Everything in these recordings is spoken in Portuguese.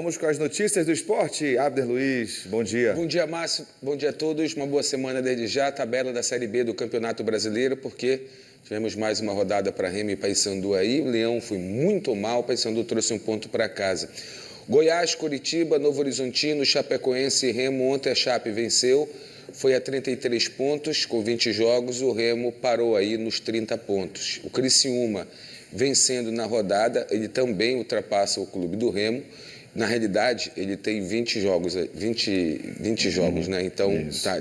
Vamos com as notícias do esporte. Abner Luiz, bom dia. Bom dia, Márcio. Bom dia a todos. Uma boa semana desde já. Tabela da Série B do Campeonato Brasileiro, porque tivemos mais uma rodada para Remo e Paysandu aí. O Leão foi muito mal, o Paysandu trouxe um ponto para casa. Goiás, Curitiba, Novo Horizontino, Chapecoense e Remo. Ontem a Chape venceu, foi a 33 pontos com 20 jogos. O Remo parou aí nos 30 pontos. O Criciúma vencendo na rodada, ele também ultrapassa o clube do Remo. Na realidade, ele tem 20 jogos, né? Então,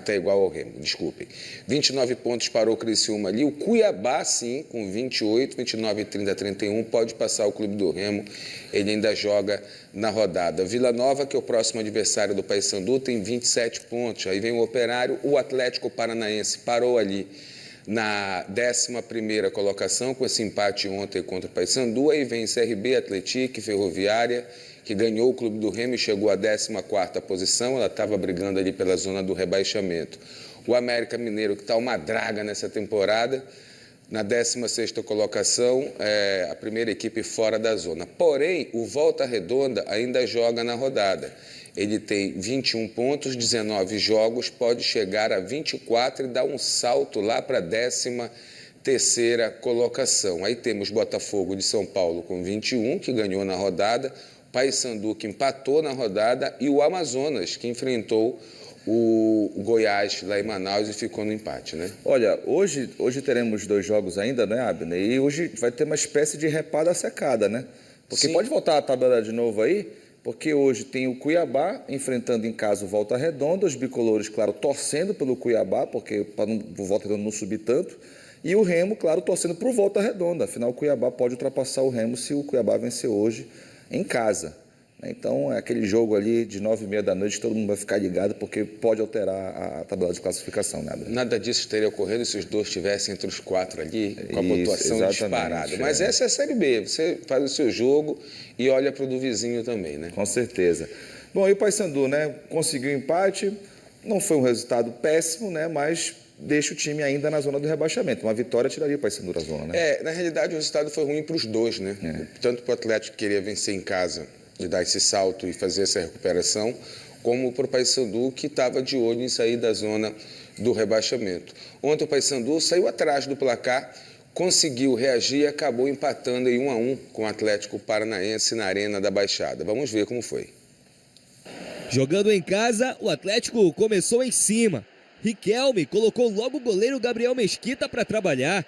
tá igual ao Remo, desculpem. 29 pontos parou o Criciúma ali. O Cuiabá, sim, com 28, 29, 30, 31, pode passar o clube do Remo. Ele ainda joga na rodada. Vila Nova, que é o próximo adversário do Paysandu, tem 27 pontos. Aí vem o Operário. O Atlético Paranaense parou ali na 11ª colocação, com esse empate ontem contra o Paysandu. Aí vem CRB, Atlético, Ferroviária, que ganhou o clube do Remo e chegou à 14ª posição. Ela estava brigando ali pela zona do rebaixamento. O América Mineiro, que está uma draga nessa temporada, na 16ª colocação, a primeira equipe fora da zona. Porém, o Volta Redonda ainda joga na rodada. Ele tem 21 pontos, 19 jogos, pode chegar a 24 e dar um salto lá para a 13ª colocação. Aí temos Botafogo de São Paulo com 21, que ganhou na rodada, Paysandu, que empatou na rodada, e o Amazonas, que enfrentou o Goiás lá em Manaus e ficou no empate, né? Olha, hoje teremos 2 jogos ainda, né, Abner? E hoje vai ter uma espécie de repada secada, né? Porque Sim. Pode voltar a tabela de novo aí, porque hoje tem o Cuiabá enfrentando em casa o Volta Redonda, os bicolores, claro, torcendo pelo Cuiabá, porque para o Volta Redonda não subir tanto, e o Remo, claro, torcendo para o Volta Redonda. Afinal, o Cuiabá pode ultrapassar o Remo se o Cuiabá vencer hoje em casa. Então, é aquele jogo ali de 9h30 da noite que todo mundo vai ficar ligado, porque pode alterar a tabela de classificação, né? Nada disso estaria ocorrendo se os dois estivessem entre os 4 ali, com a pontuação disparada. Mas essa é a Série B, você faz o seu jogo e olha para o do vizinho também, né? Com certeza. Bom, e o Paysandu, né? Conseguiu empate, não foi um resultado péssimo, né? Mas deixa o time ainda na zona do rebaixamento. Uma vitória tiraria o Paysandu da zona, né? Na realidade, o resultado foi ruim para os dois, né? Tanto para o Atlético que queria vencer em casa e dar esse salto e fazer essa recuperação, como para o Paysandu, que estava de olho em sair da zona do rebaixamento. Ontem o Paysandu saiu atrás do placar, conseguiu reagir e acabou empatando em 1-1 com o Atlético Paranaense na Arena da Baixada. Vamos ver como foi. Jogando em casa, o Atlético começou em cima. Riquelme colocou logo o goleiro Gabriel Mesquita para trabalhar.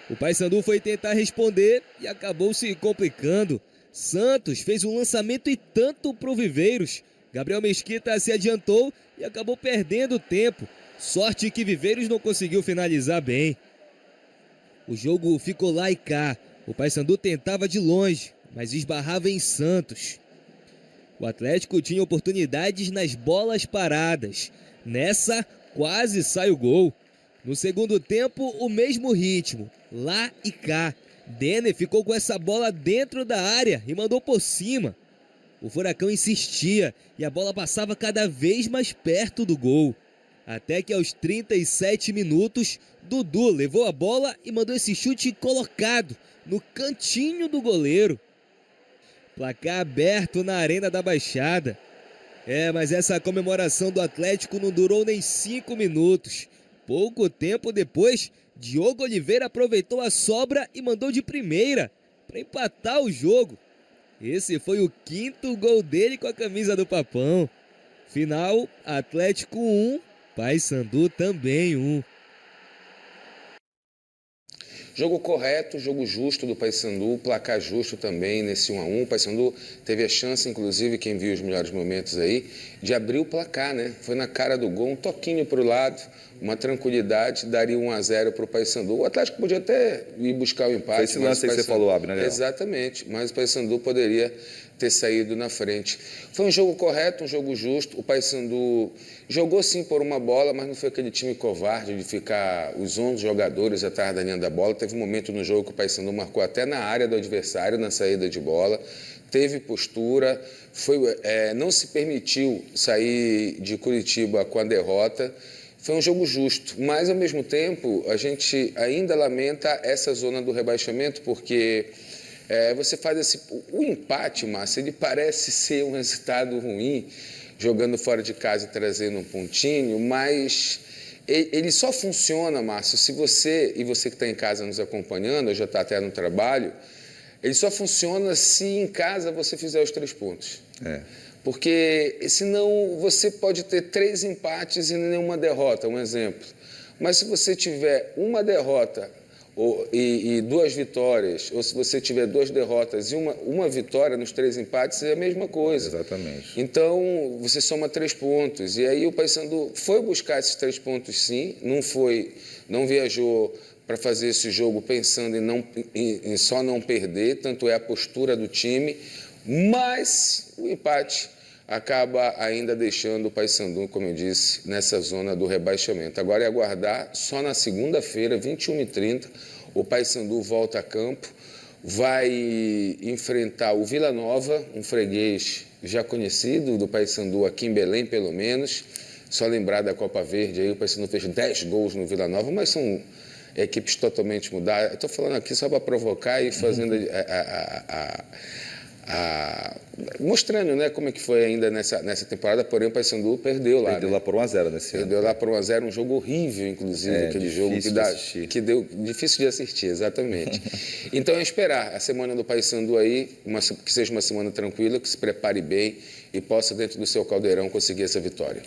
O Paysandu foi tentar responder e acabou se complicando. Santos fez um lançamento e tanto para o Viveiros. Gabriel Mesquita se adiantou e acabou perdendo tempo. Sorte que Viveiros não conseguiu finalizar bem. O jogo ficou lá e cá. O Paysandu tentava de longe, mas esbarrava em Santos. O Atlético tinha oportunidades nas bolas paradas. Nessa, quase sai o gol. No segundo tempo, o mesmo ritmo, lá e cá. Denner ficou com essa bola dentro da área e mandou por cima. O Furacão insistia e a bola passava cada vez mais perto do gol. Até que aos 37 minutos, Dudu levou a bola e mandou esse chute colocado no cantinho do goleiro. Placar aberto na Arena da Baixada. Mas essa comemoração do Atlético não durou nem 5 minutos. Pouco tempo depois, Diogo Oliveira aproveitou a sobra e mandou de primeira para empatar o jogo. Esse foi o 5º gol dele com a camisa do Papão. Final, Atlético 1, Paysandu também 1. Jogo correto, jogo justo do Paysandu, placar justo também nesse 1-1. O Paysandu teve a chance, inclusive, quem viu os melhores momentos aí, de abrir o placar, né? Foi na cara do gol, um toquinho para o lado, uma tranquilidade, daria 1-0 para o Paysandu. O Atlético podia até ir buscar o empate. Foi esse lance aí que você falou, Abner, né? Exatamente, mas o Paysandu poderia ter saído na frente. Foi um jogo correto, um jogo justo. O Paysandu jogou sim por uma bola, mas não foi aquele time covarde de ficar os 11 jogadores atrás da linha da bola. Teve um momento no jogo que o Paysandu marcou até na área do adversário, na saída de bola. Teve postura, não se permitiu sair de Curitiba com a derrota. Foi um jogo justo, mas ao mesmo tempo a gente ainda lamenta essa zona do rebaixamento, porque você faz o empate, Márcio, ele parece ser um resultado ruim, jogando fora de casa e trazendo um pontinho, mas ele só funciona, Márcio, se você, e você que está em casa nos acompanhando, ou já está até no trabalho, ele só funciona se em casa você fizer os 3 pontos. Porque senão você pode ter 3 empates e nenhuma derrota, um exemplo. Mas se você tiver uma derrota e 2 vitórias, ou se você tiver 2 derrotas e uma vitória nos 3 empates, é a mesma coisa. Exatamente. Então, você soma 3 pontos. E aí o Paysandu foi buscar esses 3 pontos, sim. Não viajou para fazer esse jogo pensando em só não perder, tanto é a postura do time, mas o empate acaba ainda deixando o Paysandu, como eu disse, nessa zona do rebaixamento. Agora é aguardar, só na segunda-feira, 21h30, o Paysandu volta a campo, vai enfrentar o Vila Nova, um freguês já conhecido do Paysandu aqui em Belém, pelo menos. Só lembrar da Copa Verde, aí o Paysandu fez 10 gols no Vila Nova, mas são equipes totalmente mudadas. Estou falando aqui só para provocar e fazendo mostrando, né, como é que foi ainda nessa temporada, porém o Paysandu perdeu lá. Perdeu lá por 1-0 nesse ano. Perdeu lá por 1-0, um jogo horrível, inclusive, aquele jogo que deu difícil de assistir, exatamente. Então é esperar a semana do Paysandu aí, que seja uma semana tranquila, que se prepare bem e possa, dentro do seu caldeirão, conseguir essa vitória.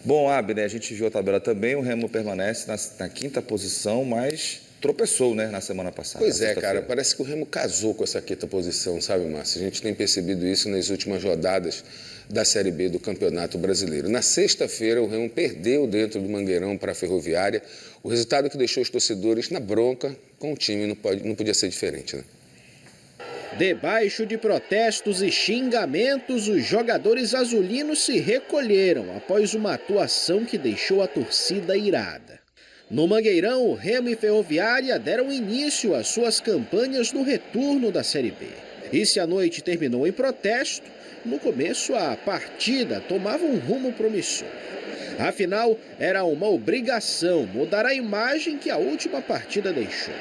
Bom, Abner, a gente viu a tabela também, o Remo permanece na 5ª posição, mas tropeçou, né, na semana passada. Pois é, cara, parece que o Remo casou com essa 5ª posição, sabe, Márcio? A gente tem percebido isso nas últimas rodadas da Série B do Campeonato Brasileiro. Na sexta-feira, o Remo perdeu dentro do Mangueirão para a Ferroviária, o resultado que deixou os torcedores na bronca com o time, não podia ser diferente, né? Debaixo de protestos e xingamentos, os jogadores azulinos se recolheram após uma atuação que deixou a torcida irada. No Mangueirão, o Remo e Ferroviária deram início às suas campanhas no retorno da Série B. E se a noite terminou em protesto, no começo a partida tomava um rumo promissor. Afinal, era uma obrigação mudar a imagem que a última partida deixou.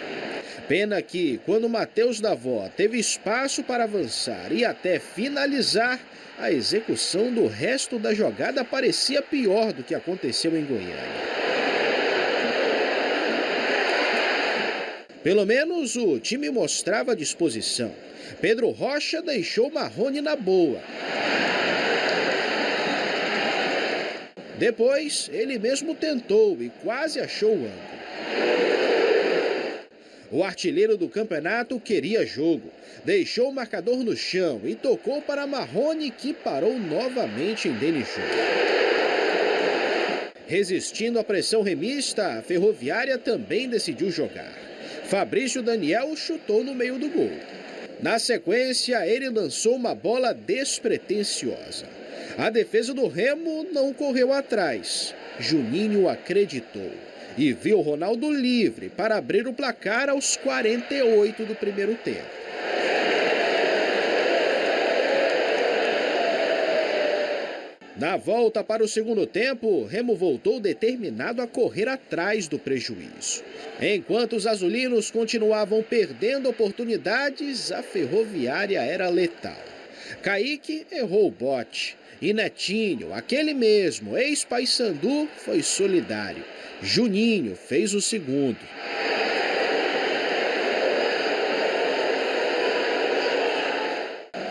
Pena que, quando Matheus Davó teve espaço para avançar e até finalizar, a execução do resto da jogada parecia pior do que aconteceu em Goiânia. Pelo menos o time mostrava disposição. Pedro Rocha deixou Marrone na boa. Depois, ele mesmo tentou e quase achou o ângulo. O artilheiro do campeonato queria jogo. Deixou o marcador no chão e tocou para Marrone, que parou novamente em Denijô. Resistindo à pressão remista, a Ferroviária também decidiu jogar. Fabrício Daniel chutou no meio do gol. Na sequência, ele lançou uma bola despretensiosa. A defesa do Remo não correu atrás. Juninho acreditou e viu Ronaldo livre para abrir o placar aos 48 do primeiro tempo. Na volta para o segundo tempo, o Remo voltou determinado a correr atrás do prejuízo. Enquanto os azulinos continuavam perdendo oportunidades, a Ferroviária era letal. Kaique errou o bote e Netinho, aquele mesmo, ex-Paysandu, foi solidário. Juninho fez o segundo.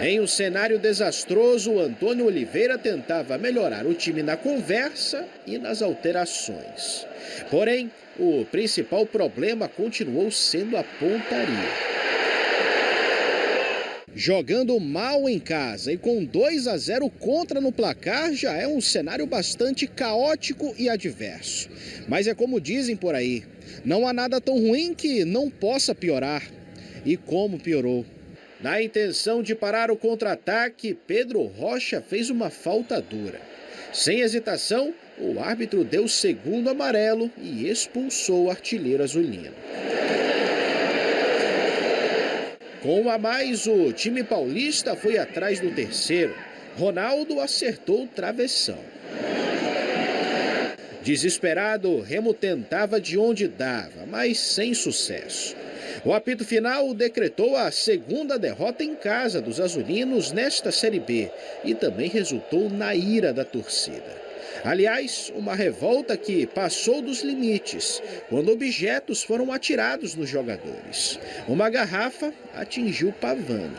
Em um cenário desastroso, Antônio Oliveira tentava melhorar o time na conversa e nas alterações. Porém, o principal problema continuou sendo a pontaria. Jogando mal em casa e com 2-0 contra no placar, já é um cenário bastante caótico e adverso. Mas é como dizem por aí, não há nada tão ruim que não possa piorar. E como piorou? Na intenção de parar o contra-ataque, Pedro Rocha fez uma falta dura. Sem hesitação, o árbitro deu o segundo amarelo e expulsou o artilheiro azulino. Com um a mais, o time paulista foi atrás do terceiro. Ronaldo acertou o travessão. Desesperado, Remo tentava de onde dava, mas sem sucesso. O apito final decretou a segunda derrota em casa dos azulinos nesta Série B e também resultou na ira da torcida. Aliás, uma revolta que passou dos limites, quando objetos foram atirados nos jogadores. Uma garrafa atingiu Pavani.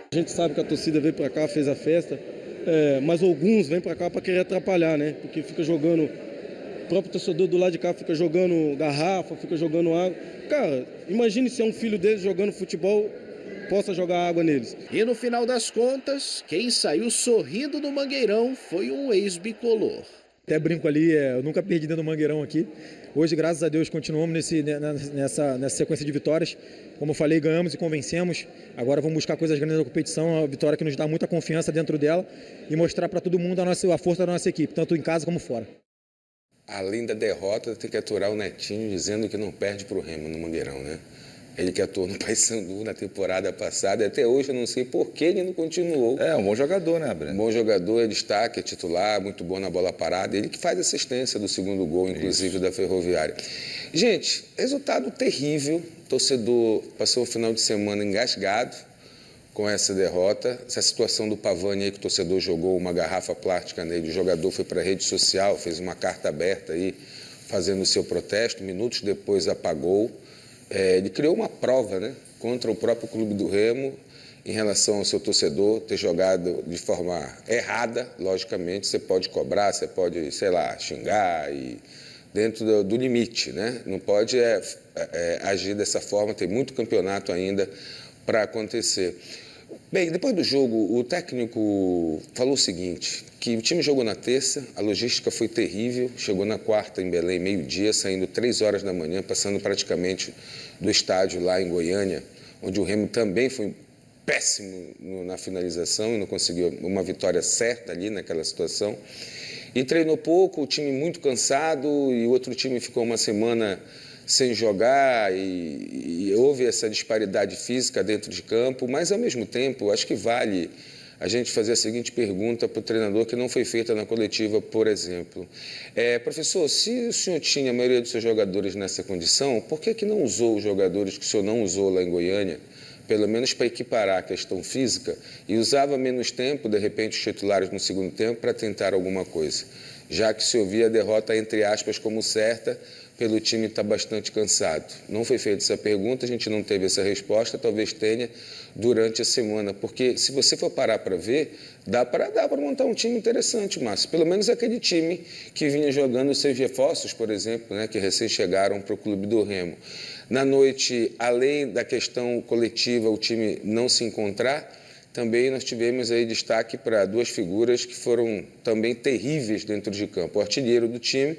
A gente sabe que a torcida veio para cá, fez a festa, mas alguns vêm para cá para querer atrapalhar, né? Porque fica jogando, o próprio torcedor do lado de cá fica jogando garrafa, fica jogando água. Cara, imagine se é um filho deles jogando futebol, possa jogar água neles. E no final das contas, quem saiu sorrindo do Mangueirão foi um ex-bicolor. Até brinco ali, eu nunca perdi dentro do Mangueirão aqui. Hoje, graças a Deus, continuamos nessa sequência de vitórias. Como eu falei, ganhamos e convencemos. Agora vamos buscar coisas grandes na competição, uma vitória que nos dá muita confiança dentro dela e mostrar para todo mundo a força da nossa equipe, tanto em casa como fora. Além da derrota, tem que aturar o Netinho dizendo que não perde para o Remo no Mangueirão, né? Ele que atuou no Paysandu na temporada passada, até hoje eu não sei por que ele não continuou. É um bom jogador, né, Breno? Bom jogador, é destaque, é titular, muito bom na bola parada. Ele que faz assistência do segundo gol, inclusive, da Ferroviária. Gente, resultado terrível. O torcedor passou o final de semana engasgado com essa derrota. Essa situação do Pavani aí, que o torcedor jogou uma garrafa plástica nele, o jogador foi para a rede social, fez uma carta aberta aí, fazendo o seu protesto. Minutos depois apagou. Ele criou uma prova, né, contra o próprio Clube do Remo em relação ao seu torcedor ter jogado de forma errada. Logicamente, você pode cobrar, você pode, sei lá, xingar, e dentro do limite, né? Não pode agir dessa forma, tem muito campeonato ainda para acontecer. Bem, depois do jogo, o técnico falou o seguinte, que o time jogou na terça, a logística foi terrível, chegou na quarta em Belém, meio-dia, saindo 3 horas da manhã, passando praticamente do estádio lá em Goiânia, onde o Remo também foi péssimo na finalização e não conseguiu uma vitória certa ali naquela situação. E treinou pouco, o time muito cansado, e o outro time ficou uma semana sem jogar, e houve essa disparidade física dentro de campo, mas ao mesmo tempo acho que vale a gente fazer a seguinte pergunta para o treinador, que não foi feita na coletiva, por exemplo. Professor, se o senhor tinha a maioria dos seus jogadores nessa condição, por que não usou os jogadores que o senhor não usou lá em Goiânia, pelo menos para equiparar a questão física, e usava menos tempo, de repente, os titulares no segundo tempo, para tentar alguma coisa? Já que se ouvia a derrota, entre aspas, como certa, pelo time estar bastante cansado. Não foi feita essa pergunta, a gente não teve essa resposta, talvez tenha durante a semana, porque se você for parar para ver, dá para montar um time interessante, Márcio. Pelo menos aquele time que vinha jogando os seus reforços, por exemplo, né, que recém chegaram para o Clube do Remo. Na noite, além da questão coletiva, o time não se encontrar, também nós tivemos aí destaque para 2 figuras que foram também terríveis dentro de campo. O artilheiro do time,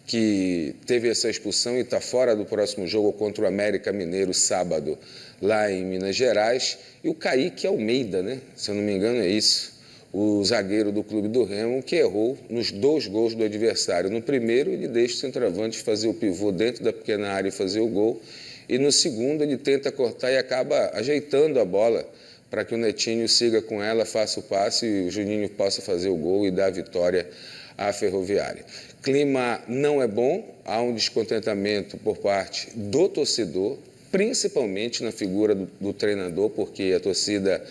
que teve essa expulsão e está fora do próximo jogo contra o América Mineiro, sábado, lá em Minas Gerais. E o Kaique Almeida, né? Se eu não me engano é isso, o zagueiro do Clube do Remo, que errou nos 2 gols do adversário. No primeiro, ele deixa o centroavante fazer o pivô dentro da pequena área e fazer o gol. E no segundo, ele tenta cortar e acaba ajeitando a bola para que o Netinho siga com ela, faça o passe e o Juninho possa fazer o gol e dar a vitória à Ferroviária. Clima não é bom, há um descontentamento por parte do torcedor, principalmente na figura do treinador, porque a torcida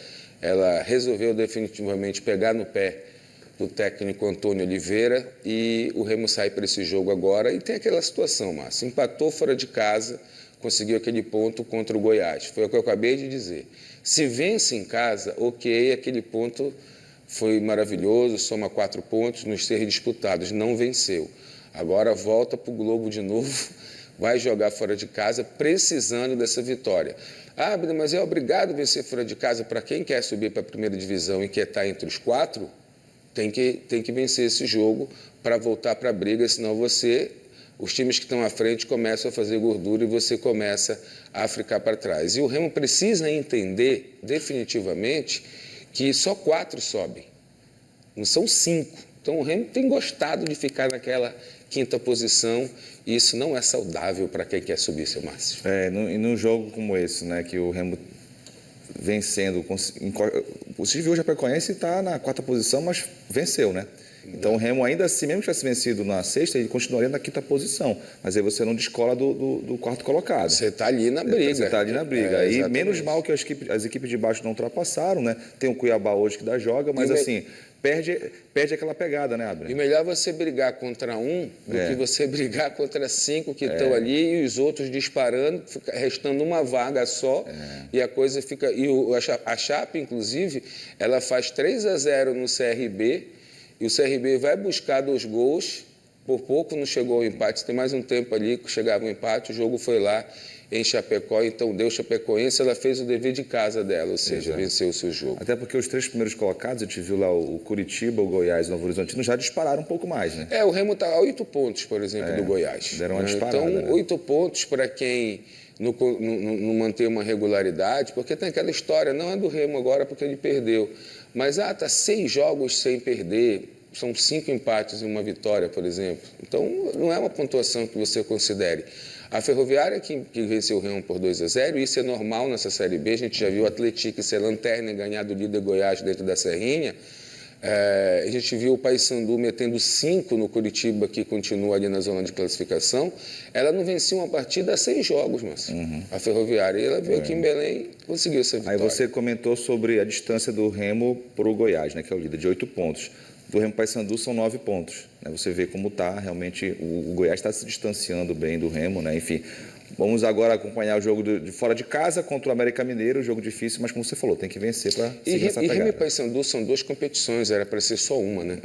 ela resolveu definitivamente pegar no pé do técnico Antônio Oliveira, e o Remo sai para esse jogo agora e tem aquela situação, Márcio, empatou fora de casa, conseguiu aquele ponto contra o Goiás. Foi o que eu acabei de dizer. Se vence em casa, ok, aquele ponto foi maravilhoso, soma 4 pontos nos ser disputados, não venceu. Agora volta para o Globo de novo, vai jogar fora de casa, precisando dessa vitória. Ah, mas é obrigado a vencer fora de casa para quem quer subir para a primeira divisão e quer estar entre os 4? Tem que vencer esse jogo para voltar para a briga, senão os times que estão à frente começam a fazer gordura e você começa a ficar para trás. E o Remo precisa entender definitivamente que só 4 sobem, não são 5. Então o Remo tem gostado de ficar naquela 5ª posição, e isso não é saudável para quem quer subir, seu Márcio. E num jogo como esse, né, que o Remo vencendo, você viu o Chapecoense está na 4ª posição, mas venceu, né? Então o Remo ainda assim, mesmo que tivesse vencido na sexta, ele continuaria na quinta posição. Mas aí você não descola do quarto colocado. Você está ali na briga. Você está ali na briga. E exatamente. menos mal que as equipes de baixo não ultrapassaram, né? Tem o Cuiabá hoje que dá joga, mas assim, perde aquela pegada, né, Abner? E melhor você brigar contra um do que você brigar contra 5 que estão ali e os outros disparando, restando uma vaga só e a coisa fica... E a Chape, inclusive, ela faz 3-0 no CRB e o CRB vai buscar 2 gols, por pouco não chegou ao empate, tem mais um tempo ali que chegava o empate, o jogo foi lá em Chapecó, então deu Chapecoense, ela fez o dever de casa dela, ou seja, venceu o seu jogo. Até porque os 3 primeiros colocados, a gente viu lá o Curitiba, o Goiás e o Novo Horizontino, já dispararam um pouco mais, né? O Remo está a 8 pontos, por exemplo, do Goiás. Deram uma disparada, então, né? 8 pontos para quem não manter uma regularidade, porque tem aquela história, não é do Remo agora porque ele perdeu, mas está 6 jogos sem perder, são 5 empates e 1 vitória, por exemplo. Então, não é uma pontuação que você considere. A Ferroviária que venceu o Remo por 2-0, isso é normal nessa Série B, a gente já viu o Atlético ser lanterna e ganhar do líder Goiás dentro da Serrinha. A gente viu o Paysandu metendo 5 no Curitiba, que continua ali na zona de classificação. Ela não vencia uma partida há 6 jogos, mas a Ferroviária. E ela veio aqui em Belém e conseguiu essa vitória. Aí você comentou sobre a distância do Remo para o Goiás, né, que é o líder, de 8 pontos. Do Remo Paysandu são 9 pontos. Né? Você vê como está, realmente, o Goiás está se distanciando bem do Remo, né? Enfim. Vamos agora acompanhar o jogo de fora de casa contra o América Mineiro, jogo difícil, mas como você falou, tem que vencer para seguir essa pegada. E Remo e Paysandu são 2 competições, era para ser só uma, né?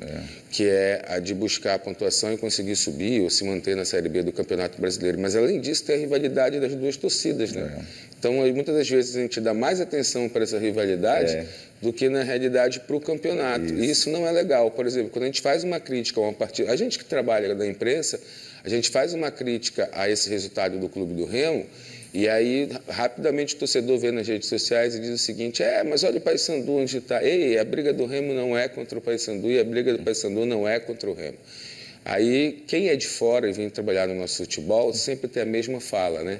Que é a de buscar a pontuação e conseguir subir ou se manter na Série B do Campeonato Brasileiro. Mas, além disso, tem a rivalidade das 2 torcidas, né? Então, muitas das vezes, a gente dá mais atenção para essa rivalidade do que, na realidade, para o campeonato. E isso não é legal. Por exemplo, quando a gente faz uma crítica a uma partida... A gente que trabalha na imprensa, a gente faz uma crítica a esse resultado do Clube do Remo e aí, rapidamente, o torcedor vê nas redes sociais e diz o seguinte, mas olha o Paysandu onde está. Ei, a briga do Remo não é contra o Paysandu e a briga do Paysandu não é contra o Remo. Aí, quem é de fora e vem trabalhar no nosso futebol sempre tem a mesma fala, né?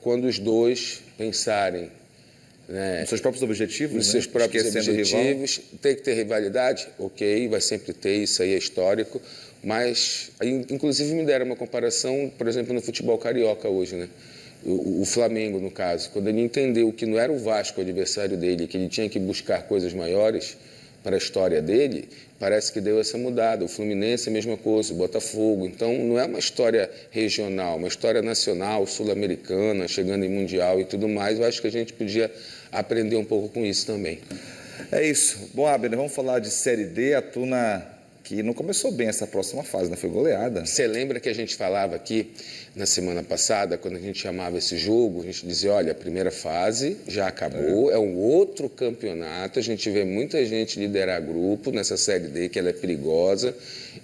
Quando os 2 pensarem nos seus próprios objetivos, nos seus próprios objetivos, tem que ter rivalidade? Ok, vai sempre ter, isso aí é histórico, mas, inclusive, me deram uma comparação, por exemplo, no futebol carioca hoje, né? O Flamengo, no caso, quando ele entendeu que não era o Vasco o adversário dele, que ele tinha que buscar coisas maiores para a história dele, parece que deu essa mudada. O Fluminense é a mesma coisa, o Botafogo. Então, não é uma história regional, uma história nacional, sul-americana, chegando em Mundial e tudo mais. Eu acho que a gente podia aprender um pouco com isso também. É isso. Bom, Abner, vamos falar de Série D. A Tuna, que não começou bem essa próxima fase, né? Foi goleada. Você lembra que a gente falava aqui na semana passada, quando a gente chamava esse jogo, a gente dizia, olha, a primeira fase já acabou, é um outro campeonato, a gente vê muita gente liderar grupo nessa Série D, que ela é perigosa,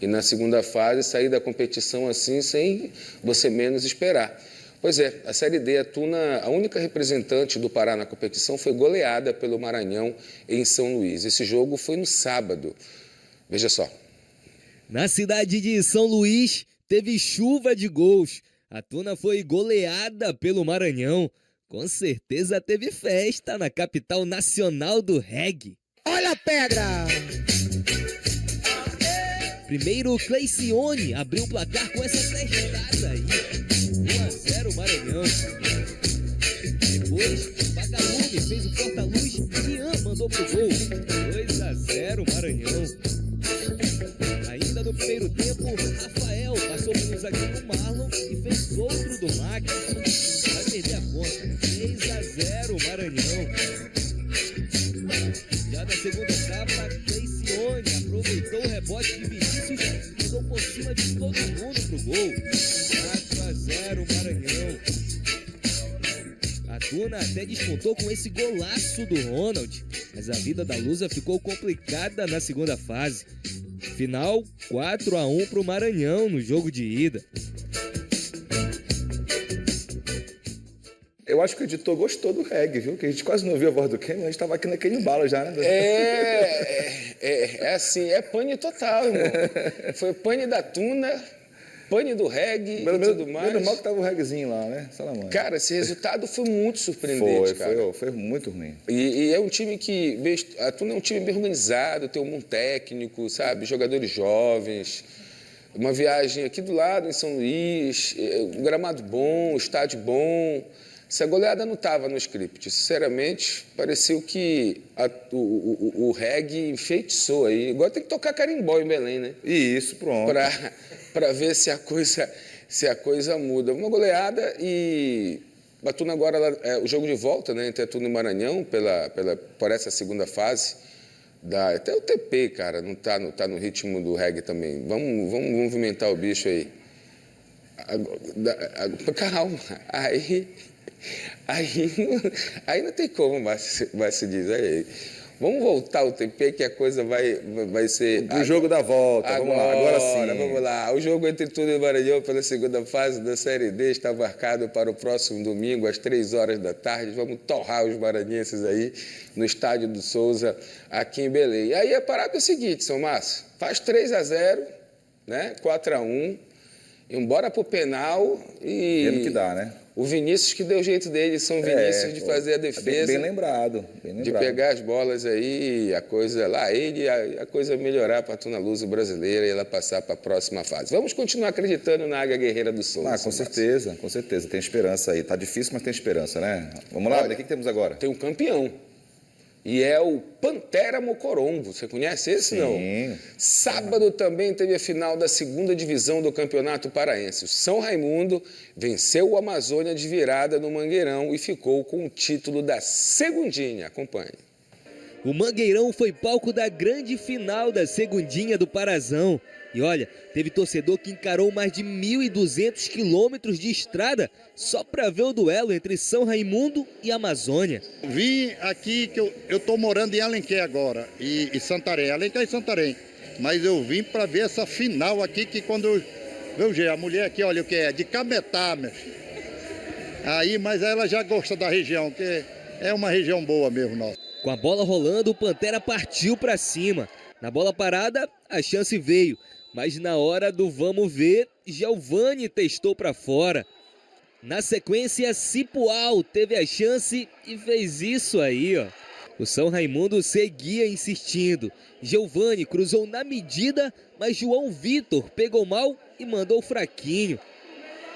e na segunda fase sair da competição assim, sem você menos esperar. Pois é, a Série D, a Tuna, a única representante do Pará na competição, foi goleada pelo Maranhão em São Luís. Esse jogo foi no sábado. Veja só. Na cidade de São Luís, teve chuva de gols. A Tuna foi goleada pelo Maranhão. Com certeza teve festa na capital nacional do reggae. Olha a pedra! Primeiro, Cleicione abriu o placar com essa testada aí. 1-0 Maranhão. Depois, Vagalume fez o porta-luz e Ian mandou pro gol. 2-0 Maranhão. Ainda no primeiro tempo, Rafael passou pelo zagueiro Marlon e fez outro do Max. Vai perder a conta. 3-0 Maranhão. Já na segunda etapa, Cleicione aproveitou o rebote de Vinícius e mandou por cima de todo mundo pro gol. 4-0 Maranhão. A Tuna até descontou com esse golaço do Ronald, mas a vida da Lusa ficou complicada na segunda fase. Final 4-1 pro Maranhão no jogo de ida. Eu acho que o editor gostou do reggae, viu? Que a gente quase não ouviu a voz do Ken, mas a gente estava aqui naquele embalo já, né? É assim, é pane total, irmão. Foi pane da Tuna. pane do reggae e tudo mais. Menos mal que tava o reggaezinho lá, né? Salamanca. Cara, esse resultado foi muito surpreendente, cara. Foi muito ruim. E é um time que... A Tuna é um time bem organizado, tem um bom técnico, sabe? Jogadores jovens. Uma viagem aqui do lado, em São Luís, um gramado bom, um estádio bom. Essa goleada não estava no script. Sinceramente, pareceu que o reggae enfeitiçou aí. Agora tem que tocar carimbó em Belém, né? Isso, pronto. Para ver se a coisa muda. Uma goleada e a Tuna agora, o jogo de volta, né, entre a Tuna e o Maranhão, por essa segunda fase. Até o TP, cara, não tá no ritmo do reggae também. Vamos movimentar o bicho aí. Calma. Aí não tem como mais se diz. Aí. Vamos voltar ao TP que a coisa vai ser... O jogo da volta, agora sim. Vamos lá. O jogo entre Tuna e Maranhão pela segunda fase da Série D está marcado para o próximo domingo, às 3h da tarde. Vamos torrar os maranhenses aí no Estádio do Souza, aqui em Belém. E aí a parada é o seguinte, São Márcio, faz 3-0, né? 4-1, embora pro penal e... Vendo que dá, né? O Vinícius que deu o jeito dele, São Vinícius, de fazer a defesa. Bem lembrado. De pegar as bolas aí, a coisa melhorar para a Tuna Luso brasileira e ela passar para a próxima fase. Vamos continuar acreditando na Águia Guerreira do Sul. Com certeza. Tem esperança aí. Tá difícil, mas tem esperança, né? Vamos lá, olha, o que temos agora? Tem um campeão. E é o Pantera Mocorongo. Você conhece esse, Sim. não? Sábado também teve a final da segunda divisão do Campeonato Paraense. O São Raimundo venceu o Amazônia de virada no Mangueirão e ficou com o título da Segundinha. Acompanhe. O Mangueirão foi palco da grande final da Segundinha do Parazão. E olha, teve torcedor que encarou mais de 1.200 quilômetros de estrada só para ver o duelo entre São Raimundo e Amazônia. Vim aqui, que eu estou morando em Alenquer agora, e Santarém, Alenquer e Santarém. Mas eu vim para ver essa final aqui, que quando eu vejo a mulher aqui, olha o que é, de Cametá, meu filho. Aí, mas ela já gosta da região, que é uma região boa mesmo, nossa. Com a bola rolando, o Pantera partiu para cima. Na bola parada, a chance veio. Mas na hora do vamos ver, Giovani testou para fora. Na sequência, Cipual teve a chance e fez isso aí, ó. O São Raimundo seguia insistindo. Giovani cruzou na medida, mas João Vitor pegou mal e mandou fraquinho.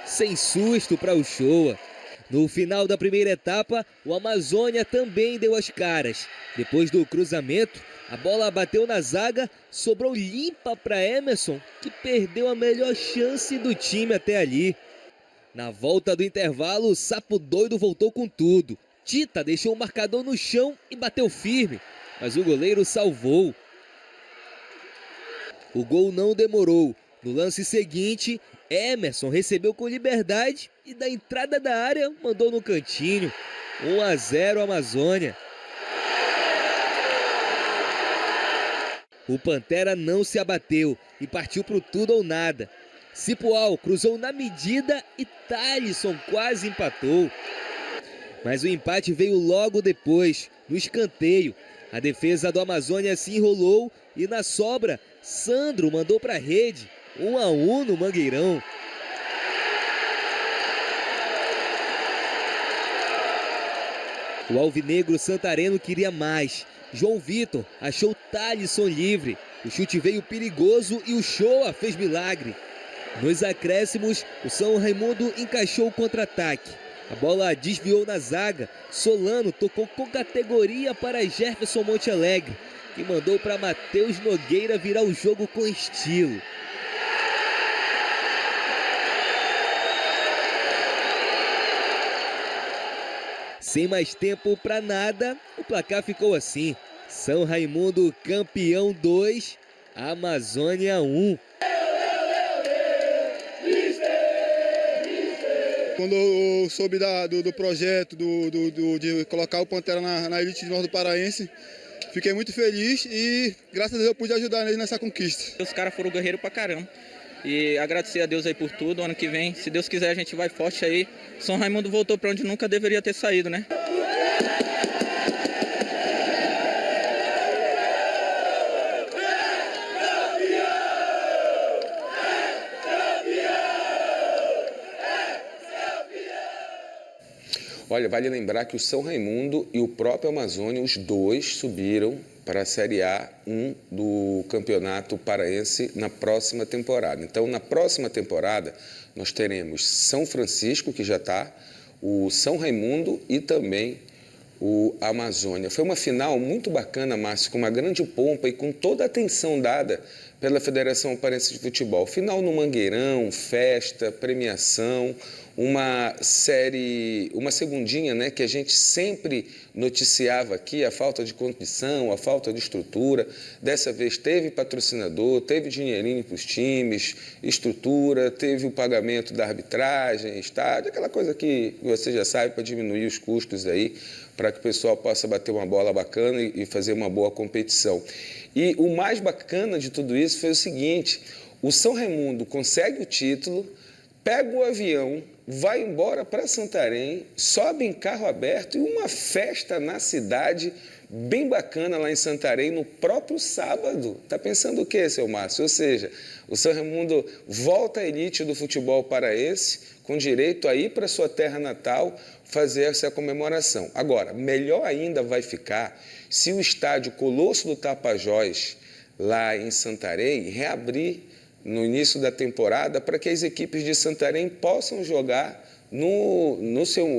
Sem susto para o Showa. No final da primeira etapa, o Amazônia também deu as caras. Depois do cruzamento, a bola bateu na zaga, sobrou limpa para Emerson, que perdeu a melhor chance do time até ali. Na volta do intervalo, o Sapo Doido voltou com tudo. Tita deixou o marcador no chão e bateu firme, mas o goleiro salvou. O gol não demorou. No lance seguinte, Emerson recebeu com liberdade e da entrada da área mandou no cantinho. 1-0 Amazônia. O Pantera não se abateu e partiu para o tudo ou nada. Cipual cruzou na medida e Thalisson quase empatou. Mas o empate veio logo depois, no escanteio. A defesa do Amazônia se enrolou e na sobra, Sandro mandou para a rede. 1-1 no Mangueirão. O alvinegro santareno queria mais. João Vitor achou Thalisson livre. O chute veio perigoso e o Showa fez milagre. Nos acréscimos, o São Raimundo encaixou o contra-ataque. A bola desviou na zaga. Solano tocou com categoria para Jefferson Monte Alegre, que mandou para Matheus Nogueira virar o jogo com estilo. Sem mais tempo para nada, o placar ficou assim. São Raimundo campeão 2, Amazônia 1. Quando eu soube do projeto de colocar o Pantera na elite de Norte do Paraense, fiquei muito feliz e graças a Deus eu pude ajudar eles nessa conquista. Os caras foram guerreiros pra caramba. E agradecer a Deus aí por tudo. Ano que vem, se Deus quiser, a gente vai forte aí. São Raimundo voltou pra onde nunca deveria ter saído, né? Olha, vale lembrar que o São Raimundo e o próprio Amazônia, os dois subiram para a Série A1 do Campeonato Paraense na próxima temporada. Então, na próxima temporada, nós teremos São Francisco, que já está, o São Raimundo e também o Amazônia. Foi uma final muito bacana, Márcio, com uma grande pompa e com toda a atenção dada pela Federação Paraense de Futebol. Final no Mangueirão, festa, premiação, uma série, uma segundinha, né, que a gente sempre noticiava aqui, a falta de condição, a falta de estrutura. Dessa vez teve patrocinador, teve dinheirinho para os times, estrutura, teve o pagamento da arbitragem, estádio, aquela coisa que você já sabe para diminuir os custos aí, para que o pessoal possa bater uma bola bacana e fazer uma boa competição. E o mais bacana de tudo isso foi o seguinte: o São Raimundo consegue o título, pega o avião, vai embora para Santarém, sobe em carro aberto e uma festa na cidade bem bacana lá em Santarém no próprio sábado. Tá pensando o quê, seu Márcio? Ou seja, o São Raimundo volta à elite do futebol paraense, com direito a ir para sua terra natal fazer essa comemoração. Agora, melhor ainda vai ficar se o estádio Colosso do Tapajós, lá em Santarém, reabrir no início da temporada para que as equipes de Santarém possam jogar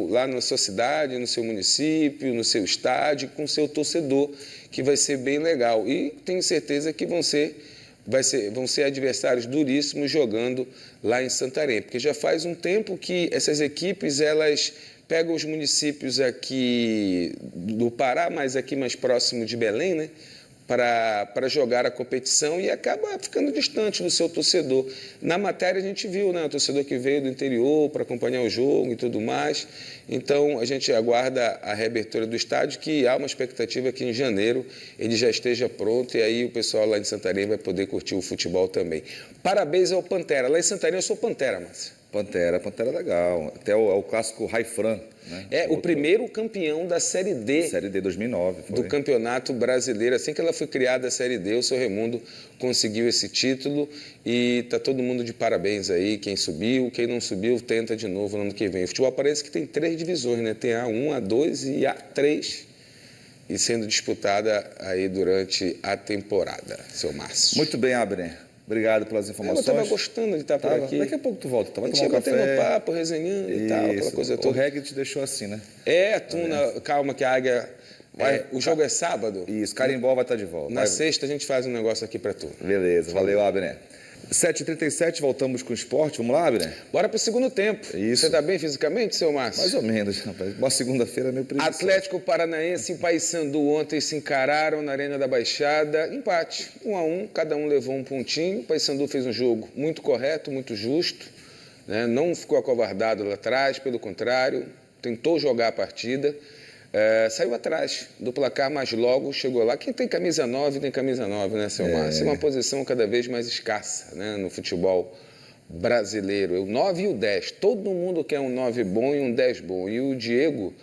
lá na sua cidade, no seu município, no seu estádio, com seu torcedor, que vai ser bem legal. E tenho certeza que vão ser adversários duríssimos jogando lá em Santarém, porque já faz um tempo que essas equipes elas pegam os municípios aqui do Pará, mas aqui mais próximo de Belém, né, para jogar a competição e acaba ficando distante do seu torcedor. Na matéria a gente viu, né, o torcedor que veio do interior para acompanhar o jogo e tudo mais. Então a gente aguarda a reabertura do estádio, que há uma expectativa que em janeiro ele já esteja pronto e aí o pessoal lá em Santarém vai poder curtir o futebol também. Parabéns ao Pantera. Lá em Santarém eu sou Pantera, Márcio. Pantera legal. Até o clássico Raifran, né? O primeiro campeão da Série D. Série D 2009. Foi. Do Campeonato Brasileiro. Assim que ela foi criada, a Série D, o São Raimundo conseguiu esse título e está todo mundo de parabéns aí. Quem subiu, quem não subiu, tenta de novo no ano que vem. O futebol parece que tem 3 divisões, né? Tem A1, A2 e A3. E sendo disputada aí durante a temporada, seu Márcio. Muito bem, Abner. Obrigado pelas informações. Eu estava gostando de estar por aqui. Daqui a pouco tu volta. A gente ia batendo papo, resenhando e tal, aquela coisa toda. O reggae te deixou assim, né? Calma que a águia... o jogo é sábado. Isso, Carimbó vai estar de volta. Na sexta a gente faz um negócio aqui para tu. Beleza, valeu, Abner. 7h37, voltamos com o esporte. Vamos lá, Abner? Bora para o segundo tempo. Isso. Você está bem fisicamente, seu Márcio? Mais ou menos, rapaz. Uma segunda-feira meio preguiçosa. Atlético Paranaense e Paysandu ontem se encararam na Arena da Baixada. Empate, 1-1, cada um levou um pontinho. O Paysandu fez um jogo muito correto, muito justo, né? Não ficou acovardado lá atrás, pelo contrário, tentou jogar a partida. Saiu atrás do placar, mas logo chegou lá. Quem tem camisa 9, tem camisa 9, né, seu Márcio? É uma posição cada vez mais escassa, né, no futebol brasileiro. O 9 e o 10. Todo mundo quer um 9 bom e um 10 bom. E o Diego,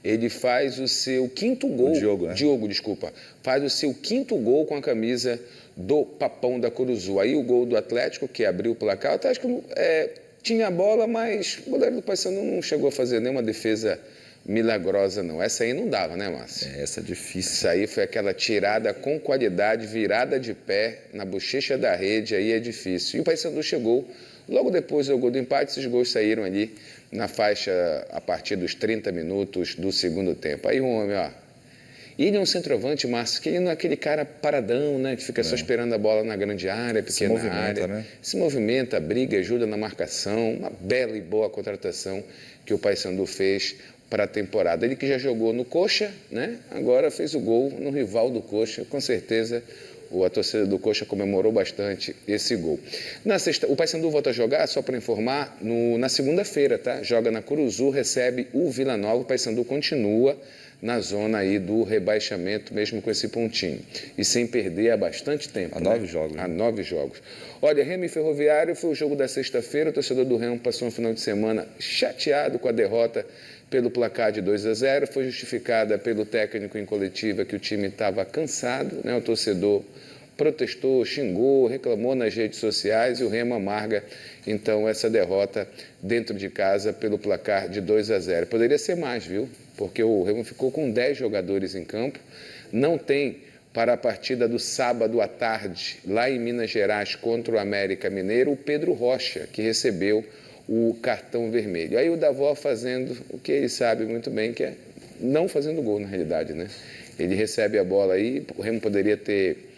ele faz o seu quinto gol. Diogo, desculpa. Faz o seu quinto gol com a camisa do Papão da Curuzu. Aí o gol do Atlético, que abriu o placar. O Atlético tinha a bola, mas o goleiro do Paysandu não chegou a fazer nenhuma defesa milagrosa, não. Essa aí não dava, né, Márcio? Essa é difícil. Isso aí foi aquela tirada com qualidade, virada de pé, na bochecha da rede, aí é difícil. E o Paysandu chegou, logo depois do gol do empate, esses gols saíram ali na faixa a partir dos 30 minutos do segundo tempo. Aí o homem, ó. E ele é um centroavante, Márcio, que ele não é aquele cara paradão, né, que fica só esperando a bola na grande área, pequena área. Né? Se movimenta, briga, ajuda na marcação. Uma bela e boa contratação que o Paysandu fez para a temporada. Ele que já jogou no Coxa, né? Agora fez o gol no rival do Coxa. Com certeza a torcida do Coxa comemorou bastante esse gol. Na sexta, o Paysandu volta a jogar, só para informar, na segunda-feira, tá? Joga na Curuzu, recebe o Vila Nova. O Paysandu continua na zona aí do rebaixamento, mesmo com esse pontinho. E sem perder há bastante tempo. Há 9 jogos. Há 9 jogos. Olha, Remo e Ferroviário foi o jogo da sexta-feira. O torcedor do Remo passou um final de semana chateado com a derrota pelo placar de 2-0. Foi justificada pelo técnico em coletiva que o time estava cansado, né? O torcedor protestou, xingou, reclamou nas redes sociais e o Remo amarga, então, essa derrota dentro de casa pelo placar de 2-0. Poderia ser mais, viu? Porque o Remo ficou com 10 jogadores em campo, não tem para a partida do sábado à tarde, lá em Minas Gerais, contra o América Mineiro, o Pedro Rocha, que recebeu o cartão vermelho. Aí o Davó fazendo o que ele sabe muito bem, que é não fazendo gol, na realidade, né? Ele recebe a bola aí, o Remo poderia ter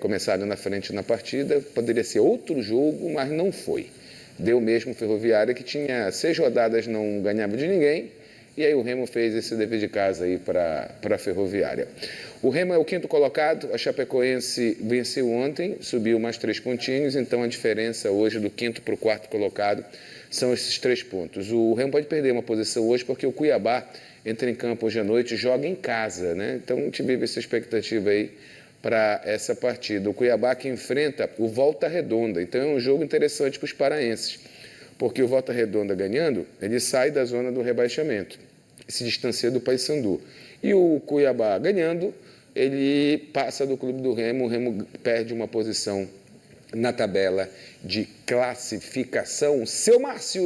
começado na frente na partida, poderia ser outro jogo, mas não foi. Deu mesmo Ferroviária, que tinha 6 rodadas, não ganhava de ninguém, e aí o Remo fez esse dever de casa aí para a Ferroviária. O Remo é o 5º colocado, a Chapecoense venceu ontem, subiu mais 3 pontinhos, então a diferença hoje do 5º para o 4º colocado são esses 3 pontos. O Remo pode perder uma posição hoje porque o Cuiabá entra em campo hoje à noite e joga em casa, né? Então a gente vive essa expectativa aí para essa partida. O Cuiabá que enfrenta o Volta Redonda, então é um jogo interessante para os paraenses, porque o Volta Redonda ganhando, ele sai da zona do rebaixamento, se distancia do Paysandu. E o Cuiabá ganhando, ele passa do clube do Remo, o Remo perde uma posição na tabela de classificação. Seu Márcio!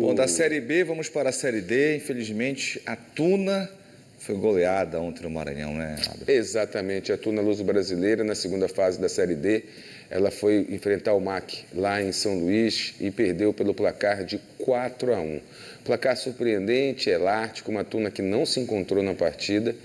Bom, da Série B vamos para a Série D. Infelizmente, a Tuna foi goleada ontem no Maranhão, né, Abner? Exatamente, a Tuna Luso Brasileira, na segunda fase da Série D, ela foi enfrentar o MAC lá em São Luís e perdeu pelo placar de 4-1. Placar surpreendente, elástico, uma Tuna que não se encontrou na partida,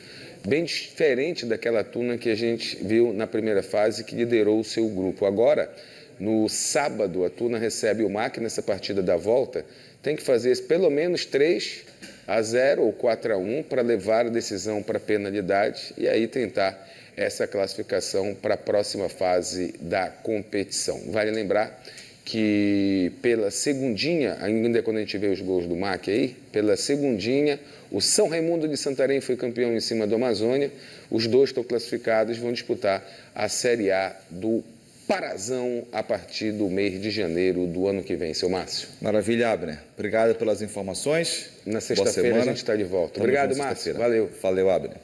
bem diferente daquela Tuna que a gente viu na primeira fase, que liderou o seu grupo. Agora, no sábado, a Tuna recebe o MAC nessa partida da volta, tem que fazer pelo menos 3-0 ou 4-1 para levar a decisão para a penalidade e aí tentar essa classificação para a próxima fase da competição. Vale lembrar que pela segundinha, ainda quando a gente vê os gols do MAC aí, pela segundinha, o São Raimundo de Santarém foi campeão em cima do Amazônia, os dois estão classificados, vão disputar a Série A do Parazão a partir do mês de janeiro do ano que vem. Seu Márcio. Maravilha, Abner. Obrigado pelas informações. Na sexta-feira a gente está de volta. Obrigado, Márcio. Valeu. Valeu, Abner.